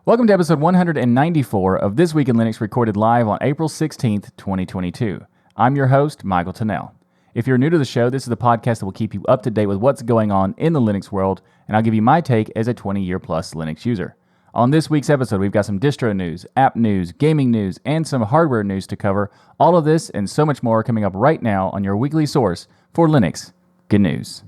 Welcome to episode 194 of This Week in Linux, recorded live on April 16th, 2022. I'm your host, Michael Tennell. If you're new to the show, this is the podcast that will keep you up to date with what's going on in the Linux world, and I'll give you my take as a 20-year-plus Linux user. On this week's episode, we've got some distro news, app news, gaming news, and some hardware news to cover. All of this and so much more coming up right now on your weekly source for Linux GNews.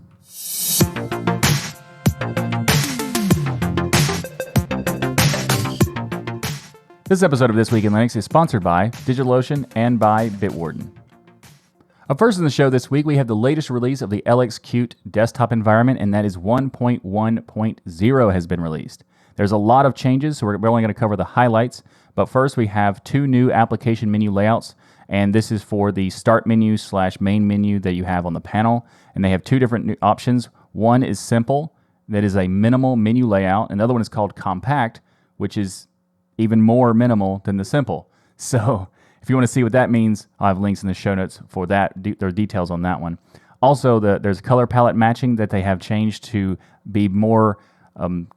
This episode of This Week in Linux is sponsored by DigitalOcean and by Bitwarden. Up first in the show this week, we have the latest release of the LXQt desktop environment, and that is 1.1.0 has been released. There's a lot of changes, so we're only going to cover the highlights. But first, we have two new application menu layouts, and this is for the start menu / main menu that you have on the panel. And they have two different new options. One is simple, that is a minimal menu layout. Another one is called compact, which is even more minimal than the simple. So if you want to see what that means, I'll have links in the show notes for that. There are details on that one. Also, there's color palette matching that they have changed to be more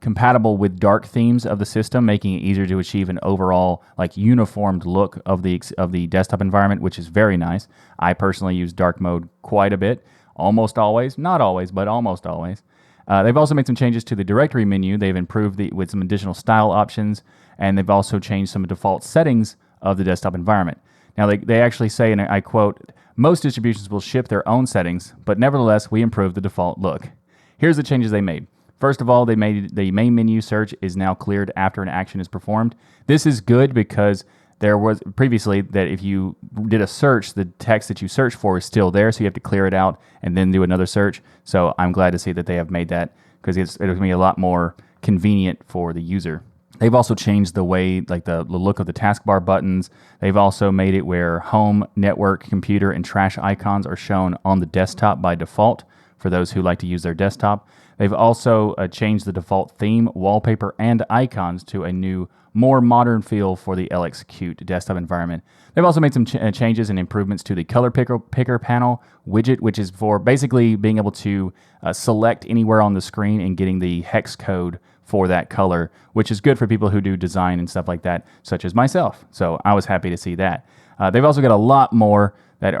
compatible with dark themes of the system, making it easier to achieve an overall uniformed look of the desktop environment, which is very nice. I personally use dark mode quite a bit, almost always, not always, but almost always. They've also made some changes to the directory menu. They've improved with some additional style options, and they've also changed some default settings of the desktop environment. Now, they actually say, and I quote, "Most distributions will ship their own settings, but nevertheless, we improved the default look." Here's the changes they made. First of all, they made the main menu search is now cleared after an action is performed. This is good because there was previously that if you did a search, the text that you searched for is still there, so you have to clear it out and then do another search. So I'm glad to see that they have made that, because it's going to be a lot more convenient for the user. They've also changed the way, the look of the taskbar buttons. They've also made it where home, network, computer, and trash icons are shown on the desktop by default for those who like to use their desktop. They've also changed the default theme, wallpaper, and icons to a new, more modern feel for the LXQt desktop environment. They've also made some changes and improvements to the color picker panel widget, which is for basically being able to select anywhere on the screen and getting the hex code for that color, which is good for people who do design and stuff like that, such as myself. So I was happy to see that. They've also got a lot more that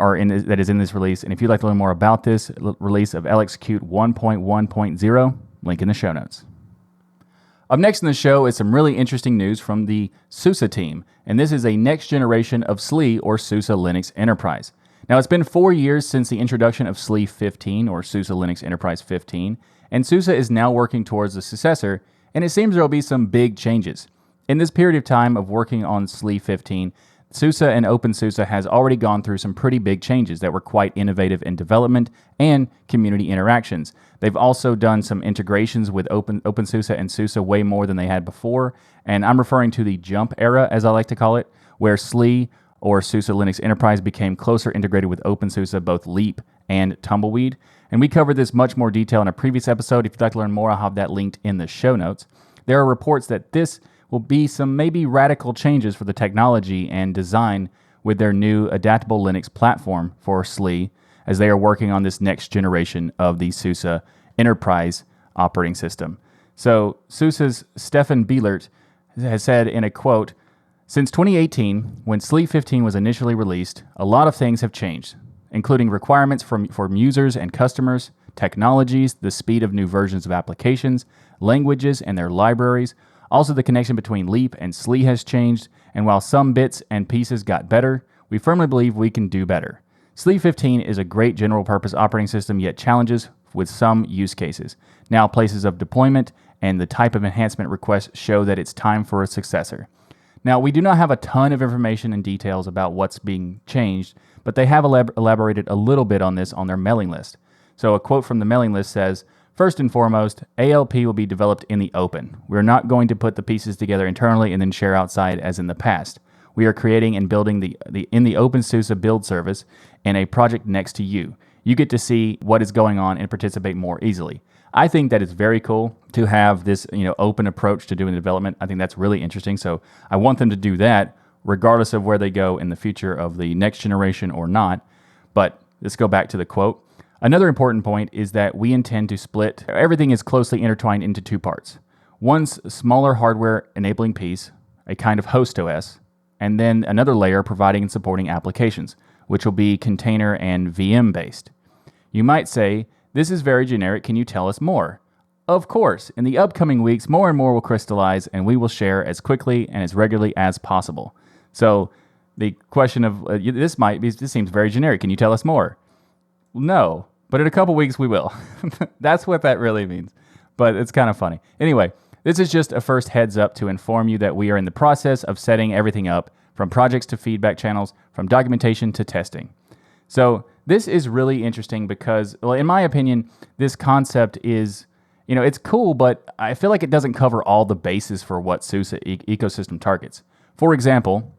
is in this release, and if you'd like to learn more about this release of LXQt 1.1.0, link in the show notes. Up next in the show is some really interesting news from the SUSE team, and this is a next generation of SLE, or SUSE Linux Enterprise. Now, it's been 4 years since the introduction of SLE 15, or SUSE Linux Enterprise 15, and SUSE is now working towards the successor, and it seems there will be some big changes. In this period of time of working on SLE 15, SUSE and OpenSUSE has already gone through some pretty big changes that were quite innovative in development and community interactions. They've also done some integrations with OpenSUSE and SUSE way more than they had before, and I'm referring to the jump era, as I like to call it, where SLE, or SUSE Linux Enterprise, became closer integrated with OpenSUSE, both Leap and Tumbleweed. And we covered this much more detail in a previous episode. If you'd like to learn more, I'll have that linked in the show notes. There are reports that this will be some maybe radical changes for the technology and design with their new adaptable Linux platform for SLE, as they are working on this next generation of the SUSE Enterprise operating system. So SUSE's Stefan Bielert has said in a quote, "Since 2018, when SLE 15 was initially released, a lot of things have changed, including requirements for users and customers, technologies, the speed of new versions of applications, languages and their libraries. Also, the connection between Leap and SLE has changed, and while some bits and pieces got better, we firmly believe we can do better. SLE 15 is a great general-purpose operating system, yet challenges with some use cases. Now, places of deployment and the type of enhancement requests show that it's time for a successor." Now, we do not have a ton of information and details about what's being changed, but they have elaborated a little bit on this on their mailing list. So a quote from the mailing list says, "First and foremost, ALP will be developed in the open. We're not going to put the pieces together internally and then share outside as in the past. We are creating and building in the OpenSUSE build service and a project next to you. You get to see what is going on and participate more easily." I think that it's very cool to have this open approach to doing the development. I think that's really interesting. So I want them to do that regardless of where they go in the future of the next generation or not. But let's go back to the quote. "Another important point is that we intend to split. Everything is closely intertwined into two parts. One smaller hardware enabling piece, a kind of host OS, and then another layer providing and supporting applications, which will be container and VM based. You might say, this is very generic, can you tell us more? Of course, in the upcoming weeks, more and more will crystallize, and we will share as quickly and as regularly as possible. So the question of this seems very generic. Can you tell us more? No, but in a couple weeks we will. That's what that really means. But it's kind of funny. Anyway, this is just a first heads up to inform you that we are in the process of setting everything up, from projects to feedback channels, from documentation to testing. So this is really interesting because, well, in my opinion, this concept is, it's cool, but I feel like it doesn't cover all the bases for what SUSE ecosystem targets. For example,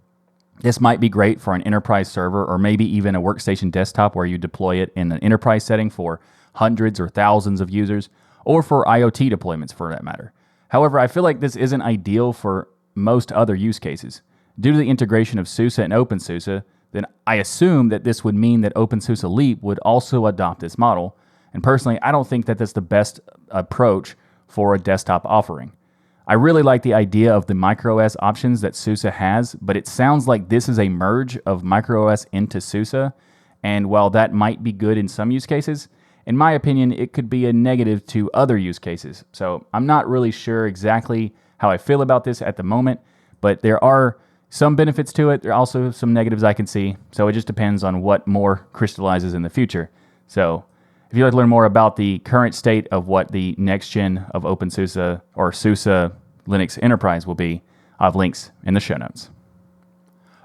this might be great for an enterprise server or maybe even a workstation desktop where you deploy it in an enterprise setting for hundreds or thousands of users, or for IoT deployments for that matter. However, I feel like this isn't ideal for most other use cases. Due to the integration of SUSE and OpenSUSE, then I assume that this would mean that OpenSUSE Leap would also adopt this model. And personally, I don't think that that's the best approach for a desktop offering. I really like the idea of the microOS options that SUSE has, but it sounds like this is a merge of microOS into SUSE. And while that might be good in some use cases, in my opinion, it could be a negative to other use cases. So I'm not really sure exactly how I feel about this at the moment, but there are some benefits to it. There are also some negatives I can see. So it just depends on what more crystallizes in the future. So if you'd like to learn more about the current state of what the next gen of OpenSUSE or SUSE Linux Enterprise will be, I have links in the show notes.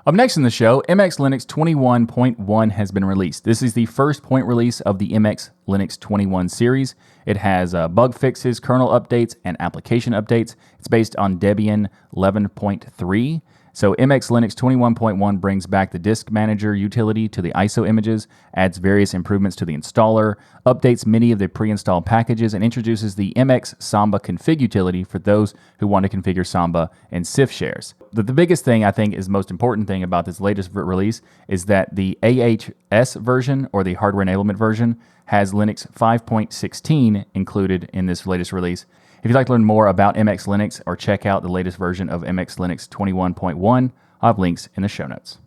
Up next in the show, MX Linux 21.1 has been released. This is the first point release of the MX Linux 21 series. It has bug fixes, kernel updates, and application updates. It's based on Debian 11.3. So MX Linux 21.1 brings back the disk manager utility to the ISO images, adds various improvements to the installer, updates many of the pre-installed packages, and introduces the MX Samba config utility for those who want to configure Samba and CIF shares. The biggest thing, I think, is the most important thing about this latest release is that the AHS version, or the hardware enablement version, has Linux 5.16 included in this latest release. If you'd like to learn more about MX Linux or check out the latest version of MX Linux 21.1, I'll have links in the show notes.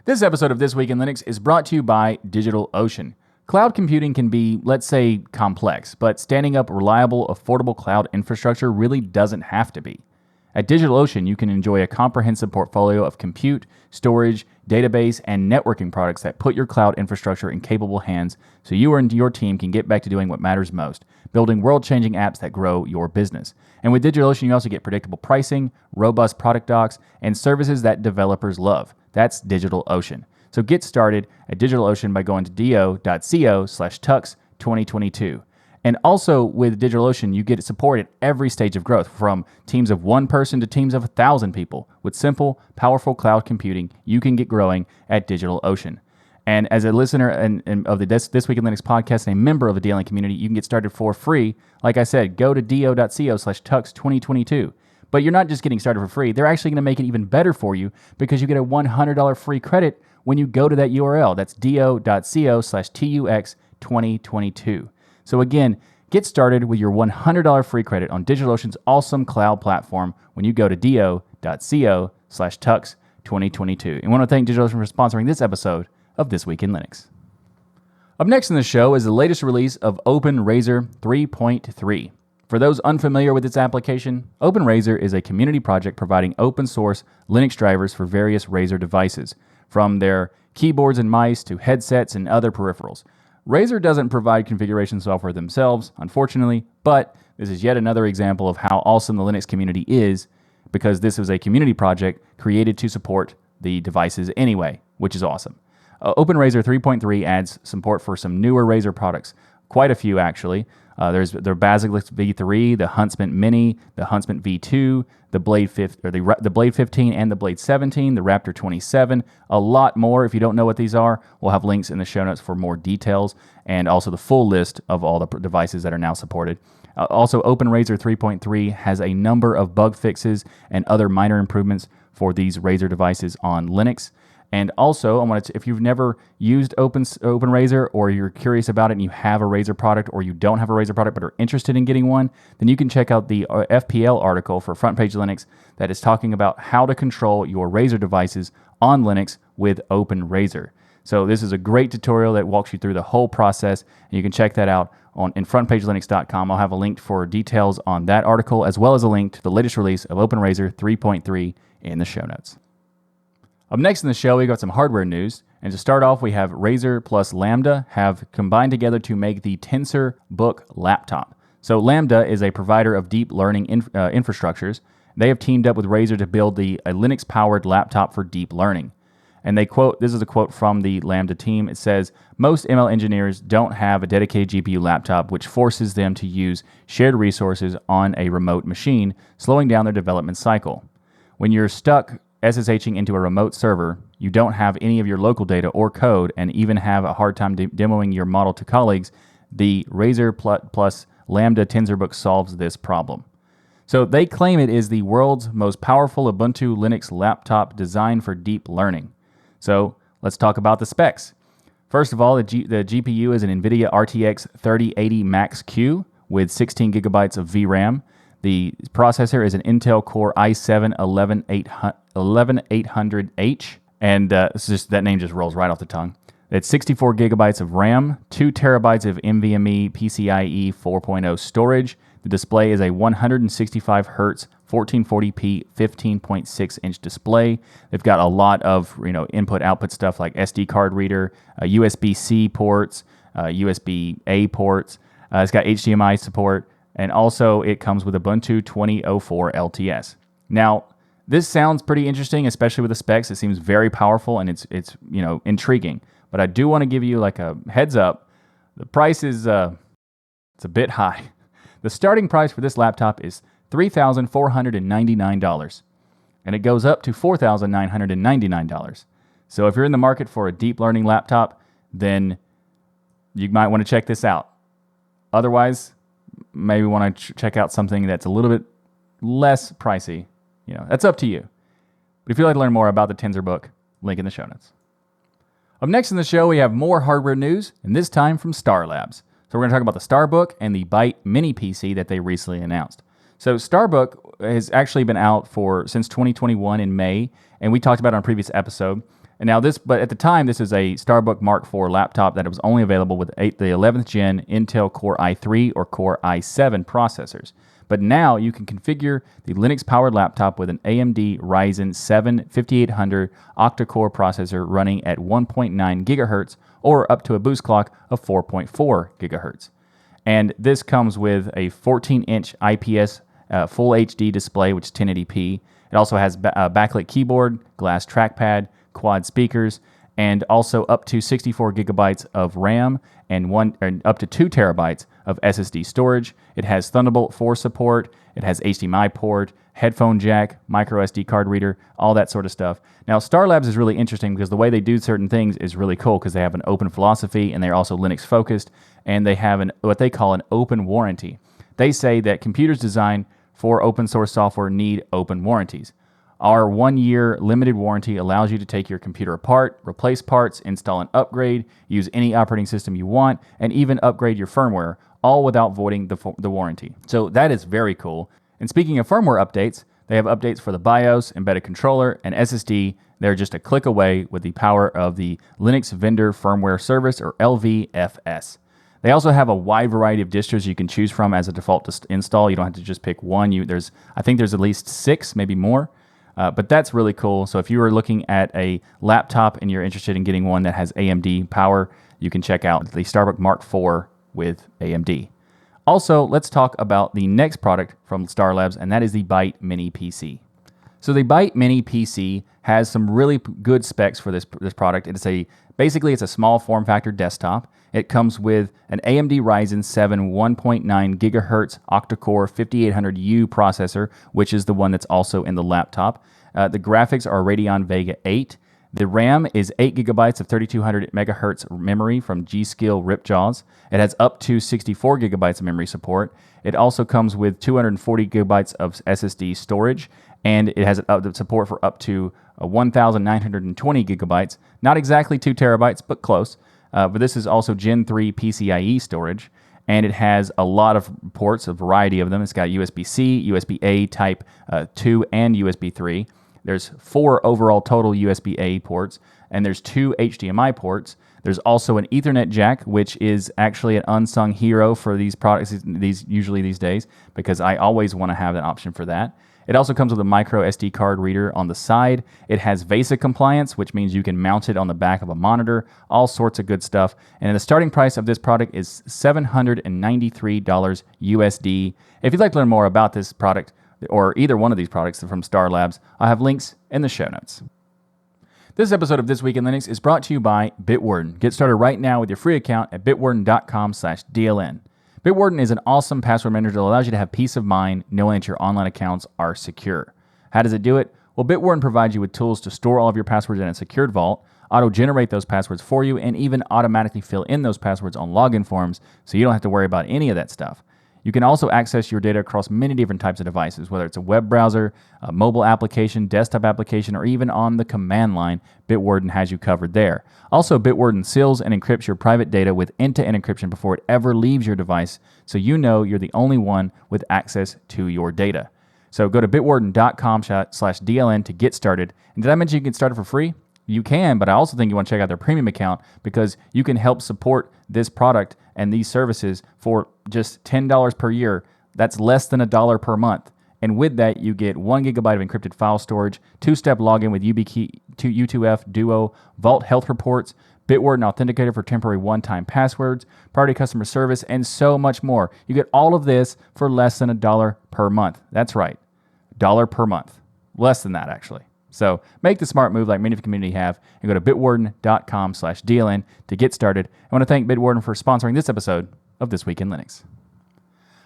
This episode of This Week in Linux is brought to you by DigitalOcean. Cloud computing can be, let's say, complex, but standing up reliable, affordable cloud infrastructure really doesn't have to be. At DigitalOcean, you can enjoy a comprehensive portfolio of compute, storage, database, and networking products that put your cloud infrastructure in capable hands so you and your team can get back to doing what matters most, building world-changing apps that grow your business. And with DigitalOcean, you also get predictable pricing, robust product docs, and services that developers love. That's DigitalOcean. So get started at DigitalOcean by going to do.co/tux2022. And also with DigitalOcean, you get support at every stage of growth, from teams of 1 person to teams of 1,000 people. With simple, powerful cloud computing, you can get growing at DigitalOcean. And as a listener of the This Week in Linux podcast and a member of the DLN community, you can get started for free. Like I said, go to do.co/tux2022. But you're not just getting started for free. They're actually going to make it even better for you because you get a $100 free credit when you go to that URL. That's do.co/tux2022. So again, get started with your $100 free credit on DigitalOcean's awesome cloud platform when you go to do.co/tux2022. And I want to thank DigitalOcean for sponsoring this episode of This Week in Linux. Up next in the show is the latest release of OpenRazer 3.3. For those unfamiliar with its application, OpenRazer is a community project providing open source Linux drivers for various Razer devices, from their keyboards and mice to headsets and other peripherals. Razer doesn't provide configuration software themselves, unfortunately, but this is yet another example of how awesome the Linux community is, because this was a community project created to support the devices anyway, which is awesome. OpenRazer 3.3 adds support for some newer Razer products, quite a few actually. There's the Basilisk V3, the Huntsman Mini, the Huntsman V2, the Blade 15 and the Blade 17, the Raptor 27, a lot more. If you don't know what these are, we'll have links in the show notes for more details and also the full list of all the devices that are now supported. Also, OpenRazer 3.3 has a number of bug fixes and other minor improvements for these Razer devices on Linux. And also, if you've never used OpenRazer, or you're curious about it and you have a Razer product, or you don't have a Razer product but are interested in getting one, then you can check out the FPL article for Front Page Linux that is talking about how to control your Razer devices on Linux with OpenRazer. So this is a great tutorial that walks you through the whole process, and you can check that out in frontpagelinux.com. I'll have a link for details on that article, as well as a link to the latest release of OpenRazer 3.3 in the show notes. Up next in the show, we got some hardware news. And to start off, we have Razer plus Lambda have combined together to make the Tensorbook laptop. So Lambda is a provider of deep learning infrastructures. They have teamed up with Razer to build a Linux-powered laptop for deep learning. And they quote, this is a quote from the Lambda team. It says, "Most ML engineers don't have a dedicated GPU laptop, which forces them to use shared resources on a remote machine, slowing down their development cycle. When you're stuck SSHing into a remote server, you don't have any of your local data or code, and even have a hard time demoing your model to colleagues. The Razer plus Lambda Tensorbook solves this problem." So they claim it is the world's most powerful Ubuntu Linux laptop designed for deep learning. So let's talk about the specs. First of all, the GPU is an NVIDIA RTX 3080 Max-Q with 16 gigabytes of VRAM. The processor is an Intel Core i7 11800H, and that name just rolls right off the tongue. It's 64 gigabytes of RAM, 2 terabytes of NVMe PCIe 4.0 storage. The display is a 165 Hz 1440p 15.6-inch display. They've got a lot of input-output stuff like SD card reader, USB-C ports, USB-A ports. It's got HDMI support. And also, it comes with Ubuntu 20.04 LTS. Now, this sounds pretty interesting, especially with the specs. It seems very powerful, and it's intriguing. But I do want to give you like a heads up. The price is it's a bit high. The starting price for this laptop is $3,499, and it goes up to $4,999. So if you're in the market for a deep learning laptop, then you might want to check this out. Otherwise, maybe want to check out something that's a little bit less pricey. That's up to you. But if you'd like to learn more about the Tensorbook, link in the show notes. Up next in the show, we have more hardware news, and this time from StarLabs. So we're going to talk about the StarBook and the Byte mini PC that they recently announced. So StarBook has actually been out since 2021 in May, and we talked about it on a previous episode. And now but at the time, this is a StarBook Mark IV laptop that was only available with the 11th gen Intel Core i3 or Core i7 processors. But now you can configure the Linux-powered laptop with an AMD Ryzen 7 5800 octa-core processor running at 1.9 gigahertz or up to a boost clock of 4.4 gigahertz. And this comes with a 14-inch IPS Full HD display, which is 1080p. It also has a backlit keyboard, glass trackpad, quad speakers, and also up to 64 gigabytes of RAM and up to 2 terabytes of SSD storage. It has Thunderbolt 4 support. It has HDMI port, headphone jack, micro SD card reader, all that sort of stuff. Now, StarLabs is really interesting because the way they do certain things is really cool because they have an open philosophy and they're also Linux focused, and they have what they call an open warranty. They say that computers designed for open source software need open warranties. Our 1-year limited warranty allows you to take your computer apart, replace parts, install and upgrade, use any operating system you want, and even upgrade your firmware, all without voiding the warranty. So that is very cool. And speaking of firmware updates, they have updates for the BIOS, embedded controller, and SSD. They're just a click away with the power of the Linux Vendor Firmware Service, or LVFS. They also have a wide variety of distros you can choose from as a default install. You don't have to just pick one. I think there's at least 6, maybe more. But that's really cool. So if you are looking at a laptop and you're interested in getting one that has AMD power, you can check out the StarBook Mark IV with AMD. Also, let's talk about the next product from StarLabs, and that is the Byte mini PC. So the Byte mini PC has some really good specs for this product. Basically it's a small form factor desktop. It comes with an AMD Ryzen 7 1.9 gigahertz octa-core 5800U processor, which is the one that's also in the laptop. The graphics are Radeon Vega 8. The RAM is 8 gigabytes of 3200 megahertz memory from G.Skill Ripjaws. It has up to 64 gigabytes of memory support. It also comes with 240 gigabytes of SSD storage, and it has support for up to 1,920 gigabytes. Not exactly 2 terabytes, but close. But this is also Gen 3 PCIe storage, and it has a lot of ports, a variety of them. It's got USB-C, USB-A Type 2, and USB 3. There's 4 overall total USB-A ports, and there's 2 HDMI ports. There's also an Ethernet jack, which is actually an unsung hero for these products, usually these days, because I always want to have an option for that. It also comes with a micro SD card reader on the side. It has VESA compliance, which means you can mount it on the back of a monitor, all sorts of good stuff. And the starting price of this product is $793 USD. If you'd like to learn more about this product, or either one of these products from StarLabs, I have links in the show notes. This episode of This Week in Linux is brought to you by Bitwarden. Get started right now with your free account at bitwarden.com/DLN. Bitwarden is an awesome password manager that allows you to have peace of mind knowing that your online accounts are secure. How does it do it? Well, Bitwarden provides you with tools to store all of your passwords in a secured vault, auto-generate those passwords for you, and even automatically fill in those passwords on login forms so you don't have to worry about any of that stuff. You can also access your data across many different types of devices, whether it's a web browser, a mobile application, desktop application, or even on the command line. Bitwarden has you covered there. Also, Bitwarden seals and encrypts your private data with end-to-end encryption before it ever leaves your device, so you know you're the only one with access to your data. So go to bitwarden.com/DLN to get started. And did I mention you can start it for free? You can, but I also think you want to check out their premium account because you can help support this product and these services for just $10 per year. That's less than $1 per month. And with that, you get 1 gigabyte of encrypted file storage, 2-step login with YubiKey, U2F, Duo, Vault Health Reports, Bitwarden Authenticator for temporary one-time passwords, priority customer service, and so much more. You get all of this for less than $1 per month. That's right, $1 per month. Less than that, actually. So make the smart move like many of the community have and go to bitwarden.com/DLN to get started. I want to thank Bitwarden for sponsoring this episode of This Week in Linux.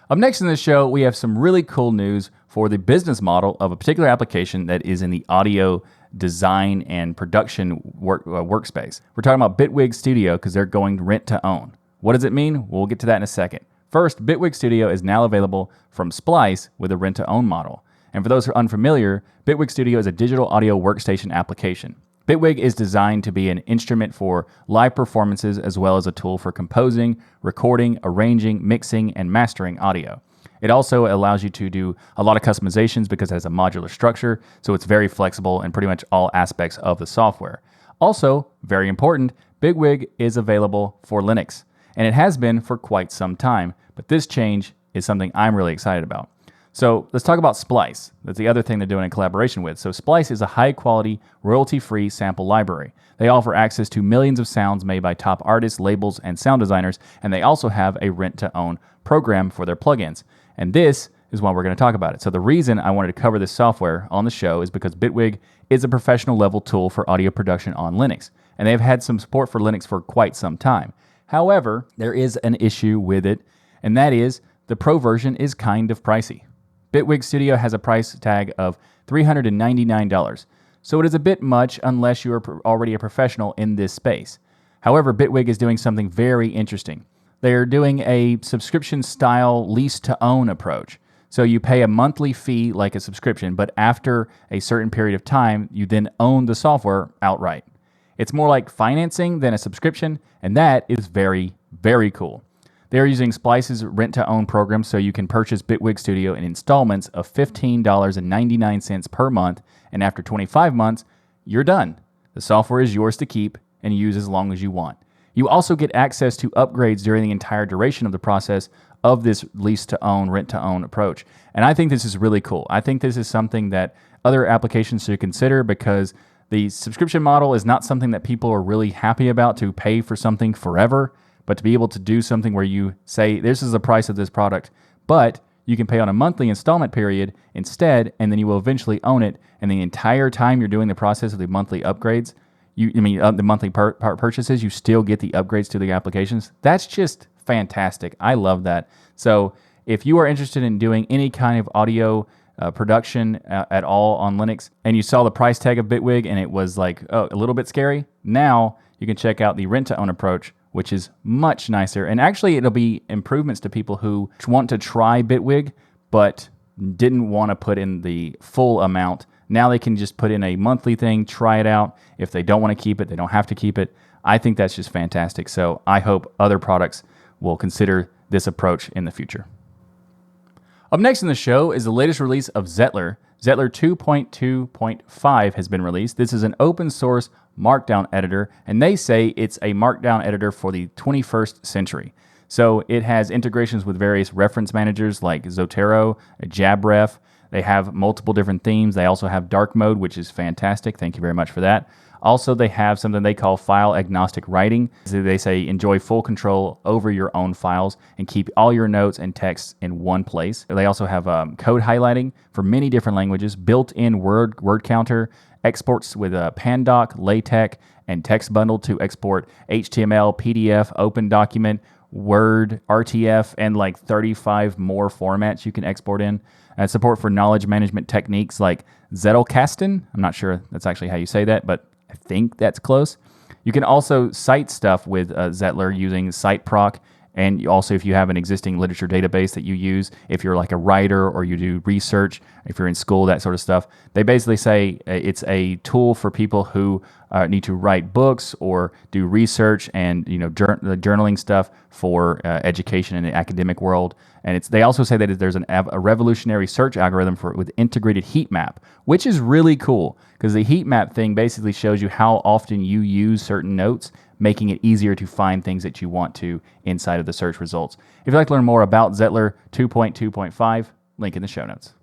Up next in this show, we have some really cool news for the business model of a particular application that is in the audio design and production workspace. We're talking about Bitwig Studio because they're going rent to own. What does it mean? We'll get to that in a second. First, Bitwig Studio is now available from Splice with a rent to own model. And for those who are unfamiliar, Bitwig Studio is a digital audio workstation application. Bitwig is designed to be an instrument for live performances as well as a tool for composing, recording, arranging, mixing, and mastering audio. It also allows you to do a lot of customizations because it has a modular structure, so it's very flexible in pretty much all aspects of the software. Also, very important, Bitwig is available for Linux, and it has been for quite some time, but this change is something I'm really excited about. So let's talk about Splice. That's the other thing they're doing in collaboration with. So Splice is a high-quality, royalty-free sample library. They offer access to millions of sounds made by top artists, labels, and sound designers, and they also have a rent-to-own program for their plugins. And this is why we're going to talk about it. So the reason I wanted to cover this software on the show is because Bitwig is a professional-level tool for audio production on Linux, and they've had some support for Linux for quite some time. However, there is an issue with it, and that is the Pro version is kind of pricey. Bitwig Studio has a price tag of $399, so it is a bit much unless you are already a professional in this space. However, Bitwig is doing something very interesting. They are doing a subscription-style lease-to-own approach. So you pay a monthly fee like a subscription, but after a certain period of time, you then own the software outright. It's more like financing than a subscription, and that is very, very cool. They're using Splice's rent-to-own program, so you can purchase Bitwig Studio in installments of $15.99 per month, and after 25 months, you're done. The software is yours to keep and use as long as you want. You also get access to upgrades during the entire duration of the process of this lease-to-own, rent-to-own approach. And I think this is really cool. I think this is something that other applications should consider because the subscription model is not something that people are really happy about, to pay for something forever. But to be able to do something where you say, this is the price of this product, but you can pay on a monthly installment period instead, and then you will eventually own it. And the entire time you're doing the process of the monthly upgrades, the monthly purchases, you still get the upgrades to the applications. That's just fantastic. I love that. So if you are interested in doing any kind of audio production at all on Linux, and you saw the price tag of Bitwig and it was like a little bit scary, now you can check out the rent-to-own approach, which is much nicer. And actually, it'll be improvements to people who want to try Bitwig, but didn't want to put in the full amount. Now they can just put in a monthly thing, try it out. If they don't want to keep it, they don't have to keep it. I think that's just fantastic. So I hope other products will consider this approach in the future. Up next in the show is the latest release of Zettlr. Zettlr 2.2.5 has been released. This is an open source markdown editor, and they say it's a markdown editor for the 21st century. So it has integrations with various reference managers like Zotero, Jabref. They have multiple different themes. They also have dark mode, which is fantastic. Thank you very much for that. Also, they have something they call file agnostic writing. So they say enjoy full control over your own files and keep all your notes and texts in one place. They also have code highlighting for many different languages, built-in word counter, exports with Pandoc, LaTeX, and text bundle to export HTML, PDF, Open Document, Word, RTF, and like 35 more formats you can export in. Support for knowledge management techniques like Zettlr. I'm not sure that's actually how you say that, but I think that's close. You can also cite stuff with Zettlr using CiteProc, and also if you have an existing literature database that you use, if you're like a writer or you do research, if you're in school, that sort of stuff. They basically say it's a tool for people who need to write books or do research and journaling stuff for education in the academic world. And they also say that there's a revolutionary search algorithm with integrated heat map, which is really cool because the heat map thing basically shows you how often you use certain notes, making it easier to find things that you want to inside of the search results. If you'd like to learn more about Zettlr 2.2.5, link in the show notes.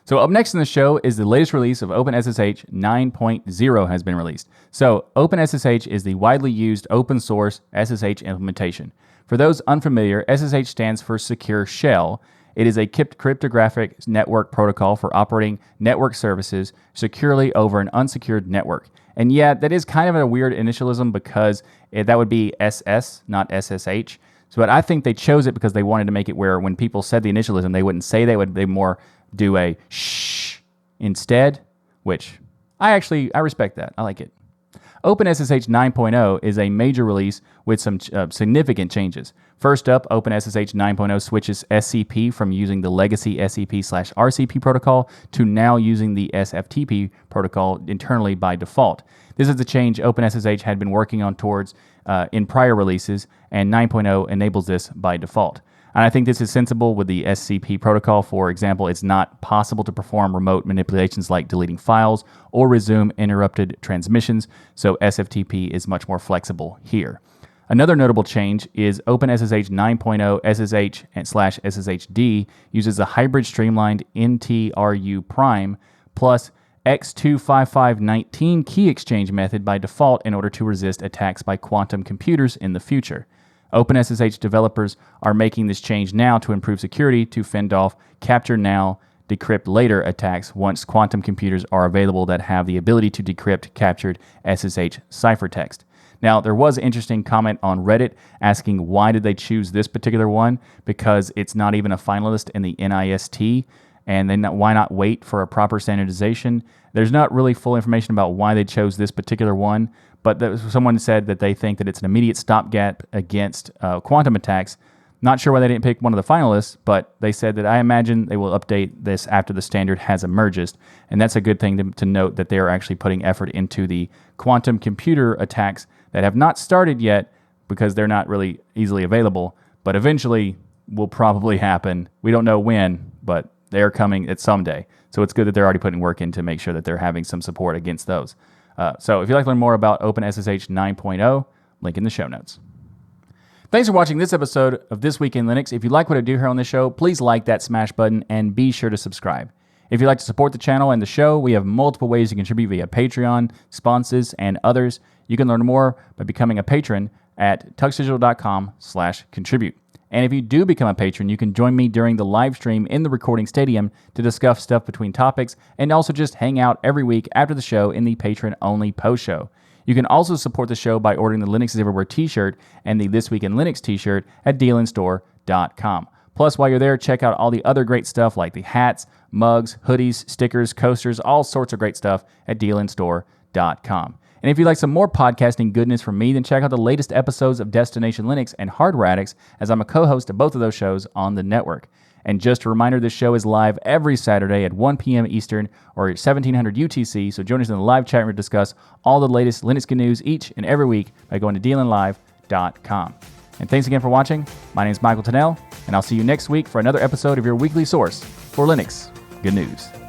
So up next in the show is the latest release of OpenSSH 9.0 has been released. So OpenSSH is the widely used open source SSH implementation. For those unfamiliar, SSH stands for Secure Shell. It is a cryptographic network protocol for operating network services securely over an unsecured network. And yeah, that is kind of a weird initialism because that would be SS, not SSH. But I think they chose it because they wanted to make it where when people said the initialism, they wouldn't say they more do a shh instead, which I respect that. I like it. OpenSSH 9.0 is a major release with some significant changes. First up, OpenSSH 9.0 switches SCP from using the legacy SCP/RCP protocol to now using the SFTP protocol internally by default. This is the change OpenSSH had been working on towards in prior releases, and 9.0 enables this by default. And I think this is sensible with the SCP protocol. For example, it's not possible to perform remote manipulations like deleting files or resume interrupted transmissions, so SFTP is much more flexible here. Another notable change is OpenSSH 9.0 SSH/SSHD uses a hybrid streamlined NTRU prime plus X25519 key exchange method by default in order to resist attacks by quantum computers in the future. OpenSSH developers are making this change now to improve security to fend off capture now, decrypt later attacks once quantum computers are available that have the ability to decrypt captured SSH ciphertext. Now, there was an interesting comment on Reddit asking why did they choose this particular one, because it's not even a finalist in the NIST, and then why not wait for a proper standardization? There's not really full information about why they chose this particular one, but someone said that they think that it's an immediate stopgap against quantum attacks. Not sure why they didn't pick one of the finalists, but they said that I imagine they will update this after the standard has emerged, and that's a good thing to note that they are actually putting effort into the quantum computer attacks that have not started yet because they're not really easily available, but eventually will probably happen. We don't know when, but they're coming at someday. So it's good that they're already putting work in to make sure that they're having some support against those. So if you'd like to learn more about OpenSSH 9.0, link in the show notes. Thanks for watching this episode of This Week in Linux. If you like what I do here on this show, please like that smash button and be sure to subscribe. If you'd like to support the channel and the show, we have multiple ways to contribute via Patreon, sponsors, and others. You can learn more by becoming a patron at tuxdigital.com/contribute. And if you do become a patron, you can join me during the live stream in the recording stadium to discuss stuff between topics and also just hang out every week after the show in the patron-only post-show. You can also support the show by ordering the Linux is Everywhere t-shirt and the This Week in Linux t-shirt at dealinstore.com. Plus, while you're there, check out all the other great stuff like the hats, mugs, hoodies, stickers, coasters, all sorts of great stuff at dealinstore.com. And if you'd like some more podcasting goodness from me, then check out the latest episodes of Destination Linux and Hardware Addicts, as I'm a co-host of both of those shows on the network. And just a reminder, this show is live every Saturday at 1 p.m. Eastern or 1700 UTC, so join us in the live chat room to discuss all the latest Linux GNews each and every week by going to dlnlive.com. And thanks again for watching. My name is Michael Tennell, and I'll see you next week for another episode of your weekly source for Linux GNews.